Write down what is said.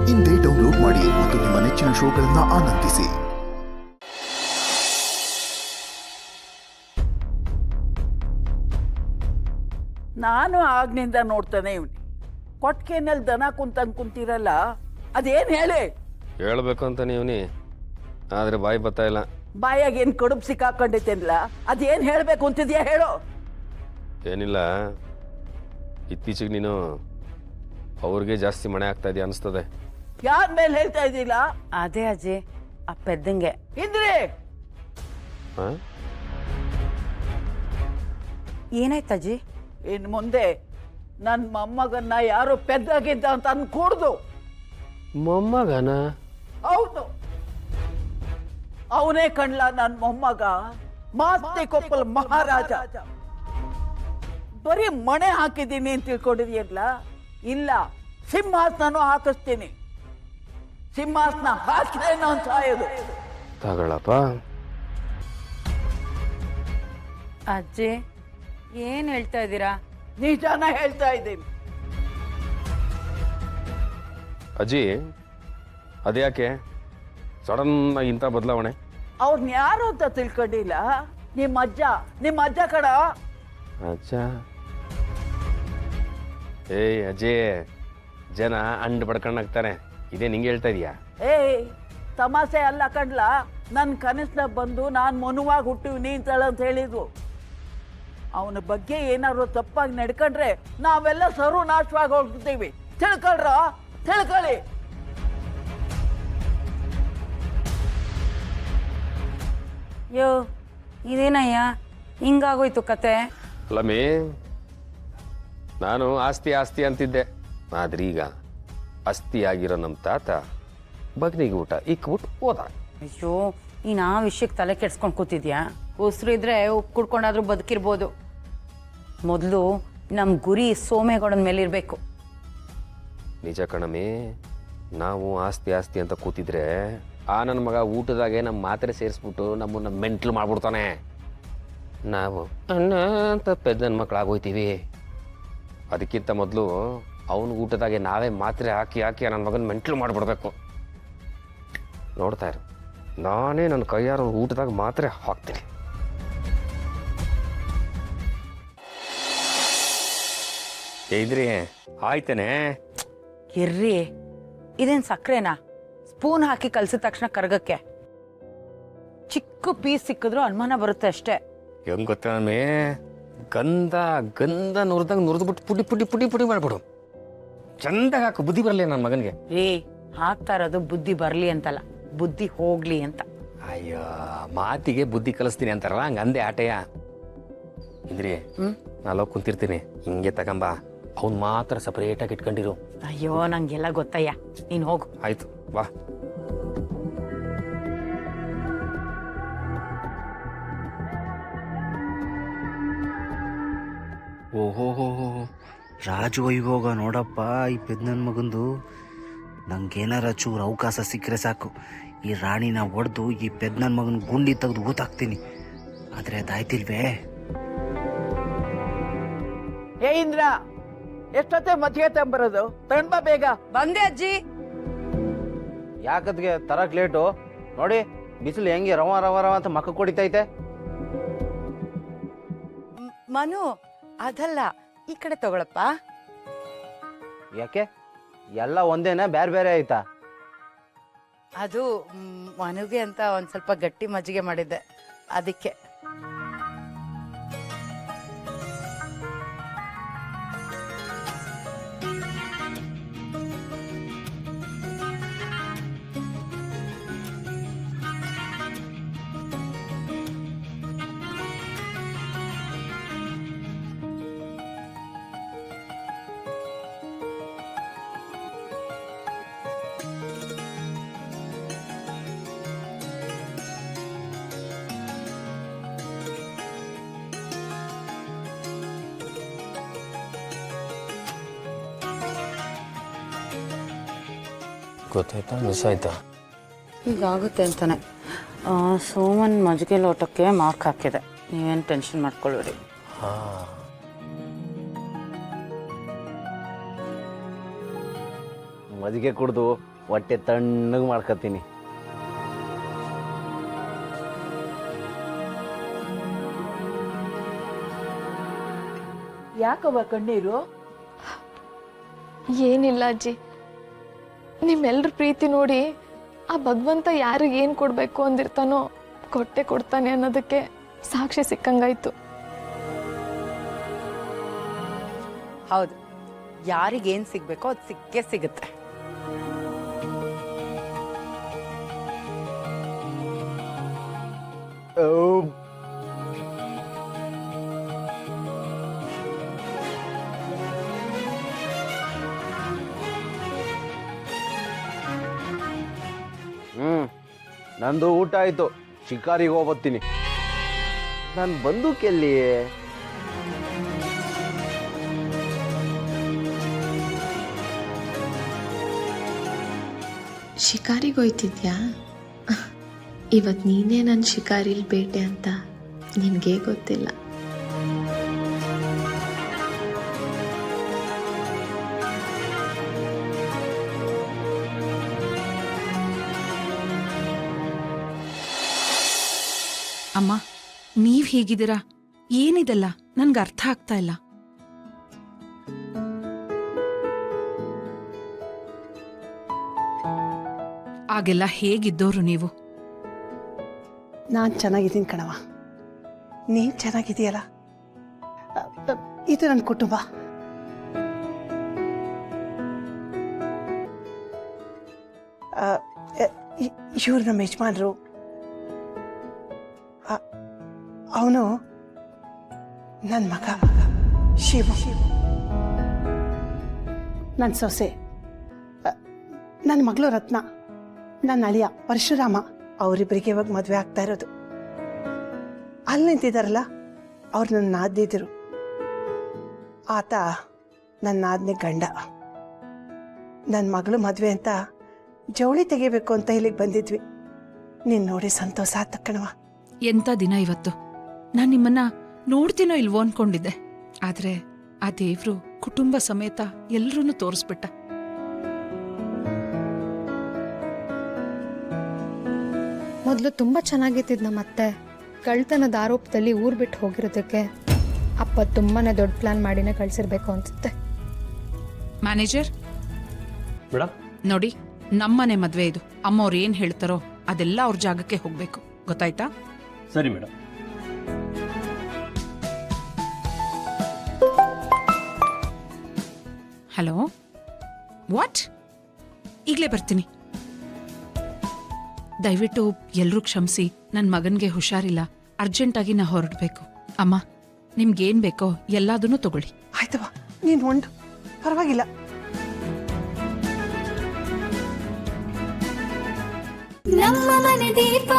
ಇಂದೇ ಡೌನ್ಲೋಡ್ ಮಾಡಿ ಮತ್ತು ನಿಮ್ಮ ನೆಚ್ಚಿನ ಶೋಗಳನ್ನು ಆನಂದಿಸಿ. ನಾನು ಆಗ್ನಿಂದ ನೋಡ್ತಾನೆ ಇವ್ನಿ ಕೊಟ್ಕೆನಲ್ಲಿ ದನ ಕುಂತಿರಲ್ಲ, ಅದೇನ್ ಹೇಳಿ ಹೇಳ್ಬೇಕು ಅಂತ ನೀವ್ನಿ, ಆದ್ರೆ ಬಾಯಿ ಬರ್ತಾ ಇಲ್ಲ. ಬಾಯಾಗ ಏನ್ ಕಡುಬು ಸಿಕ್ಕಾಕೊಂಡಿತ್ತೇನಿಲ್ಲ, ಅದೇನ್ ಹೇಳ್ಬೇಕು ಅಂತಿದ್ಯಾ ಹೇಳು. ಏನಿಲ್ಲ, ಇತ್ತೀಚೆಗೆ ನೀನು ಅವ್ರಿಗೆ ಜಾಸ್ತಿ ಮಣೆ ಆಗ್ತಾ ಇದೆಯಾ ಅನಿಸ್ತದೆ. ಯಾರ ಮೇಲೆ ಹೇಳ್ತಾ ಇದ್ದಿಲ್ಲ? ಅದೇ ಅಜ್ಜಿ, ಆ ಪೆದ್ದಂಗೆ. ಇದ್ರಿ ಏನಾಯ್ತು ಅಜ್ಜಿ? ಇನ್ ಮುಂದೆ ನನ್ನ ಮೊಮ್ಮಗನ್ನ ಯಾರು ಪೆದ್ದಾಗಿದ್ದ ಅಂತ ಅನ್ಕೂಡ್ದು. ಮೊಮ್ಮಗನ? ಹೌದು, ಅವನೇ ಕಣ್ಲ ನನ್ನ ಮೊಮ್ಮಗ, ಮಾಸ್ತಿ ಕೊಪ್ಪಲ್ ಮಹಾರಾಜ. ಬರೀ ಮಣೆ ಹಾಕಿದ್ದೀನಿ ಅಂತ ತಿಳ್ಕೊಂಡಿದ್ಯಲ್ಲ, ಇಲ್ಲ, ಸಿಂಹಾಸನೂ ಹಾಕಿಸ್ತೀನಿ. ಸಿಂಹಾಸನ ಹಾಕಿದ್ರೆ ನಾನು ಸಾಯೋದು. ತಗೊಳಪ್ಪ. ಅಜ್ಜಿ ಏನ್ ಹೇಳ್ತಾ ಇದ್ದೀರಾ? ನಿಜಾನ ಹೇಳ್ತಾ ಇದ್ದೀನಿ. ಅಜ್ಜಿ, ಅದ್ಯಾಕೆ ಸಡನ್ ಆಗಿ ಇಂಥ ಬದಲಾವಣೆ? ಅವ್ರನ್ನ ಯಾರು ಅಂತ ತಿಳ್ಕೊಂಡಿಲ್ಲ. ನಿಮ್ಮ ಅಜ್ಜ ಕಡ. ಅಜ್ಜ? ಏಯ್ ಅಜ್ಜಿ, ಜನ ಅಂಡ್ ಬಡ್ಕೊಂಡಾಗ್ತಾರೆ, ಇದೇ ನಿಂಗೆ ಹೇಳ್ತಾ ಇದೀಯಾ? ತಮಾಷೆ ಅಲ್ಲ ಕಣ್ಲ, ನನ್ನ ಕನಸ್ನ ಬಂದು ನಾನು ಮನುವಾಗಿ ಹುಟ್ಟಿವ್ನಿ ಅಂತ ಹೇಳಿದ್ವು. ಅವನ ಬಗ್ಗೆ ಏನಾದ್ರು ತಪ್ಪಾಗಿ ನಡ್ಕೊಂಡ್ರೆ ನಾವೆಲ್ಲ ಸರ್ವನಾಶವಾಗಿ ಹೋಗ್ತೀವಿ. ತಿಳ್ಕೊಳ್ಳಿ. ಯೋ, ಇದೇನಯ್ಯ ಹಿಂಗಾಗೋಯ್ತು ಕತೆ? ಅಲ್ಲಮ್ಮಿ, ನಾನು ಆಸ್ತಿ ಅಂತಿದ್ದೆ, ಆದ್ರೆ ಈಗ ಅಸ್ತಿ ಆಗಿರೋ ನಮ್ಮ ತಾತ ಬಗ್ನಿಗೆ ಊಟ ಇಕ್ಬಿಟ್ಟು ಹೋದ. ಅಯ್ಯೋ, ನೀನು ಆ ವಿಷಯಕ್ಕೆ ತಲೆ ಕೆಡ್ಸ್ಕೊಂಡು ಕೂತಿದ್ಯಾ? ಉಸಿರು ಇದ್ರೆ ಉಪ್ಪು ಕುಡ್ಕೊಂಡಾದ್ರೂ ಬದುಕಿರ್ಬೋದು. ಮೊದಲು ನಮ್ಮ ಗುರಿ ಸೋಮೇಗೌಡನ ಮೇಲೆ ಇರಬೇಕು. ನಿಜ ಕಣಮಿ, ನಾವು ಆಸ್ತಿ ಅಂತ ಕೂತಿದ್ರೆ ಆ ನನ್ನ ಮಗ ಊಟದಾಗೆ ನಮ್ಮ ಮಾತ್ರೆ ಸೇರಿಸ್ಬಿಟ್ಟು ನಮ್ಮನ್ನ ಮೆಂಟ್ಲು ಮಾಡ್ಬಿಡ್ತಾನೆ. ನಾವು ಅಣ್ಣ ಅಂತ ಪೆದ್ದನ ಮಕ್ಕಳಾಗೋಯ್ತೀವಿ. ಅದಕ್ಕಿಂತ ಮೊದಲು ಅವನ ಊಟದಾಗೆ ನಾವೇ ಮಾತ್ರೆ ಹಾಕಿ ನನ್ನ ಮಗನ ಮೆಂಟ್ಲು ಮಾಡಿಬಿಡ್ಬೇಕು. ನೋಡ್ತಾ ಇರು, ನಾನೇ ನನ್ನ ಕೈಯಾರ ಊಟದಾಗ ಮಾತ್ರೆ ಹಾಕ್ತೀನಿ. ಇದ್ರಿ ಆಯ್ತಾನೆ? ಇರ್ರಿ, ಇದೇನು ಸಕ್ಕರೆನಾ? ಸ್ಪೂನ್ ಹಾಕಿ ಕಲ್ಸಿದ ತಕ್ಷಣ ಕರ್ಗಕ್ಕೆ ಚಿಕ್ಕ ಪೀಸ್ ಸಿಕ್ಕಿದ್ರು ಅನುಮಾನ ಬರುತ್ತೆ ಅಷ್ಟೇ. ಹೆಂಗ್ ಗೊತ್ತಾ ನಮ್ಮೇ, ಗಂಧ ನುರಿದ್ಬಿಟ್ಟು ಪುಡಿ ಮಾಡ್ಬಿಡು. ಚಂದಾಗ ಹಾಕು, ಬುದ್ಧಿ ಬರಲಿ ನನ್ನ ಮಗನಿಗೆ. ಹಾಕ್ತಾ ಇರೋದು ಬುದ್ಧಿ ಬರ್ಲಿ ಅಂತಲ್ಲ, ಬುದ್ಧಿ ಹೋಗ್ಲಿ ಅಂತ. ಅಯ್ಯೋ, ಮಾತಿಗೆ ಬುದ್ಧಿ ಕಲಿಸ್ತೀನಿ ಅಂತಾರಲ್ಲ, ಹಂಗ ಅಂದೆ ಆಟೆಯ. ಇಂದ್ರಿ, ನಾಲೋ ಕುಂತಿರ್ತೀನಿ, ಹಿಂಗೆ ತಗೊಂಬ, ಅವ್ನು ಮಾತ್ರ ಸಪರೇಟಾಗಿ ಇಟ್ಕೊಂಡಿರು. ಅಯ್ಯೋ, ನಂಗೆಲ್ಲ ಗೊತ್ತಯ್ಯ, ನೀನ್ ಹೋಗು. ಆಯ್ತು, ಬಾ. ಓಹೋ, ರಾಜವೈಭೋಗ ನೋಡಪ್ಪ ಈ ಪೆದ್ದನ ಮಗಂದು. ನಂಗೇನಾರ ಚೂರು ಅವಕಾಶ ಸಿಕ್ಕರೆ ಸಾಕು, ಈ ರಾಣಿನ ಹೊಡೆದು ಈ ಪೆದ್ದನ ಮಗನ ಗುಂಡಿ ತೆಗೆದು ಗೊತ್ತಾಗ್ತೀನಿ. ಆದರೆ ಅದಾಯ್ತಿಲ್ವೇ? ಇಂದ್ರ, ಎಷ್ಟೊತ್ತೆ ಮಜ್ಜಿಗೆ ತಂಬರೋದು? ತಗೊಂಡ್ಬಾ ಬೇಗ. ಬಂದೆ ಅಜ್ಜಿ. ಯಾಕದ್ಗೆ ತರಕ್ ಲೇಟು? ನೋಡಿ ಬಿಸಿಲು ಹೆಂಗೆ ರವ ಅಂತ ಮಕ್ಕ ಕೊಡಿತೈತೆ. ಮನು, ಅದಲ್ಲ, ಈ ಕಡೆ ತಗೊಳಪ್ಪ. ಯಾಕೆ ಎಲ್ಲ ಒಂದೇನ ಬೇರೆ ಬೇರೆ ಆಯ್ತಾ? ಅದು ಮನುಗೆ ಅಂತ ಒಂದ್ ಸ್ವಲ್ಪ ಗಟ್ಟಿ ಮಜ್ಜಿಗೆ ಮಾಡಿದ್ದೆ, ಅದಕ್ಕೆ. ಗೊತ್ತಾಯ್ತಾ? ಮಿಸ್ ಆಯ್ತಾ? ಹೀಗಾಗುತ್ತೆ ಅಂತಾನೆ ಸೋಮನ್ ಮಜ್ಜಿಗೆ ಲೋಟಕ್ಕೆ ಮಾರ್ಕ್ ಹಾಕಿದೆ. ನೀವೇನು ಟೆನ್ಷನ್ ಮಾಡ್ಕೊಳ್ಳಿ. ಮಜ್ಜಿಗೆ ಕುಡ್ದು ಹೊಟ್ಟೆ ತಣ್ಣಗೆ ಮಾಡ್ಕೊತೀನಿ. ಯಾಕವ್ವ ಕಣ್ಣೀರು? ಏನಿಲ್ಲ ಅಜ್ಜಿ, ನಿಮ್ಮೆಲ್ಲರ ಪ್ರೀತಿ ನೋಡಿ ಆ ಭಗವಂತ ಯಾರಿಗೆ ಏನು ಕೊಡಬೇಕು ಅಂದಿರ್ತಾನೋ ಕೊಟ್ಟೆ ಕೊಡ್ತಾನೆ ಅನ್ನೋದಕ್ಕೆ ಸಾಕ್ಷಿ ಸಿಕ್ಕಂಗಾಯ್ತು. ಹೌದು, ಯಾರಿಗೇನು ಸಿಗಬೇಕೋ ಅದು ಸಿಕ್ಕೇ ಸಿಗುತ್ತೆ. ನಂದು ಊಟ ಆಯ್ತು, ಶಿಕಾರಿಗೆ ಹೋಗ್ಬತ್ತೀನಿ. ನಾನು ಬಂದೂಕೆಲ್ಲಿ? ಶಿಕಾರಿಗೆ ಹೋಯ್ತಿದ್ಯಾ? ಇವತ್ತು ನೀನೇ ನನ್ನ ಶಿಕಾರಿಲಿ ಬೇಟೆ ಅಂತ ನಿನಗೇ ಗೊತ್ತಿಲ್ಲ. ಅಮ್ಮ, ನೀವ್ ಹೀಗಿದ್ದೀರಾ? ಏನಿದೆಲ್ಲ ನನ್ಗೆ ಅರ್ಥ ಆಗ್ತಾ ಇಲ್ಲ. ಆಗೆಲ್ಲ ಹೇಗಿದ್ದೋರು ನೀವು? ನಾನು ಚೆನ್ನಾಗಿದ್ದೀನಿ ಕಣವ, ನೀನು ಚೆನ್ನಾಗಿದೆಯಲ್ಲ. ಇದು ನನ್ನ ಕುಟುಂಬ. ಇವ್ರು ನಮ್ಮ ಯಜಮಾನ್ರು. ಅವನು ನನ್ನ ಮಗ ಶಿವ, ನನ್ನ ಸೊಸೆ, ನನ್ನ ಮಗಳು ರತ್ನ, ನನ್ನ ಅಳಿಯ ಪರಶುರಾಮ. ಅವರಿಬ್ಬರಿಗೆ ಇವಾಗ ಮದುವೆ ಆಗ್ತಾ ಇರೋದು. ಅಲ್ಲಿ ನಿಂತಿದ್ದಾರಲ್ಲ, ಅವ್ರು ನನ್ನ ನಾದ್ನಿದ್ರು. ಆತ ನನ್ನ ನಾದ್ನೆ ಗಂಡ. ನನ್ನ ಮಗಳು ಮದುವೆ ಅಂತ ಜವಳಿ ತೆಗಿಬೇಕು ಅಂತ ಇಲ್ಲಿಗೆ ಬಂದಿದ್ವಿ. ನೀನು ನೋಡಿ ಸಂತೋಷ ಆತ ಕಣವ. ಎಂಥ ದಿನ ಇವತ್ತು. ನಾನು ನಿಮ್ಮನ್ನ ನೋಡ್ತೀನೋ ಇಲ್ವೋ ಅನ್ಕೊಂಡಿದ್ದೆ. ಆದ್ರೆ ಆ ದೇವ್ರು ಕುಟುಂಬ ಸಮೇತ ಎಲ್ರನ್ನೂ ತೋರಿಸ್ಬಿಟ್ಟ. ಮೊದಲು ತುಂಬ ಚೆನ್ನಾಗಿತ್ತಿದ್ ನಮ್ಮ ಅತ್ತೆ ಕಳ್ತನದ ಆರೋಪದಲ್ಲಿ ಊರು ಬಿಟ್ಟು ಹೋಗಿರೋದಕ್ಕೆ ಅಪ್ಪ ತುಂಬಾನೇ ದೊಡ್ಡ ಪ್ಲಾನ್ ಮಾಡಿನೇ ಕಳ್ಸಿರ್ಬೇಕು ಅನ್ಸುತ್ತೆ. ಮ್ಯಾನೇಜರ್ ಮೇಡಮ್, ನೋಡಿ, ನಮ್ಮನೆ ಮದ್ವೆ ಇದು. ಅಮ್ಮವ್ರು ಏನ್ ಹೇಳ್ತಾರೋ ಅದೆಲ್ಲ ಅವ್ರ ಜಾಗಕ್ಕೆ ಹೋಗ್ಬೇಕು, ಗೊತ್ತಾಯ್ತಾ? ಸರಿ ಮೇಡಮ್. Hello, what? ಈಗಲೇ ಬರ್ತೀನಿ. ದಯವಿಟ್ಟು ಎಲ್ಲರೂ ಕ್ಷಮಿಸಿ, ನನ್ನ ಮಗನ್ಗೆ ಹುಷಾರಿಲ್ಲ, ಅರ್ಜೆಂಟಾಗಿ ನಾ ಹೊರಡ್ಬೇಕು. ಅಮ್ಮ, ನಿಮ್ಗೇನ್ ಬೇಕೋ ಎಲ್ಲದನ್ನೂ ತಗೊಳ್ಳಿ. ಆಯ್ತವ, ನೀನು ಉಂಡು, ಪರವಾಗಿಲ್ಲ. ನಮ್ಮ ಮನೆ ದೀಪ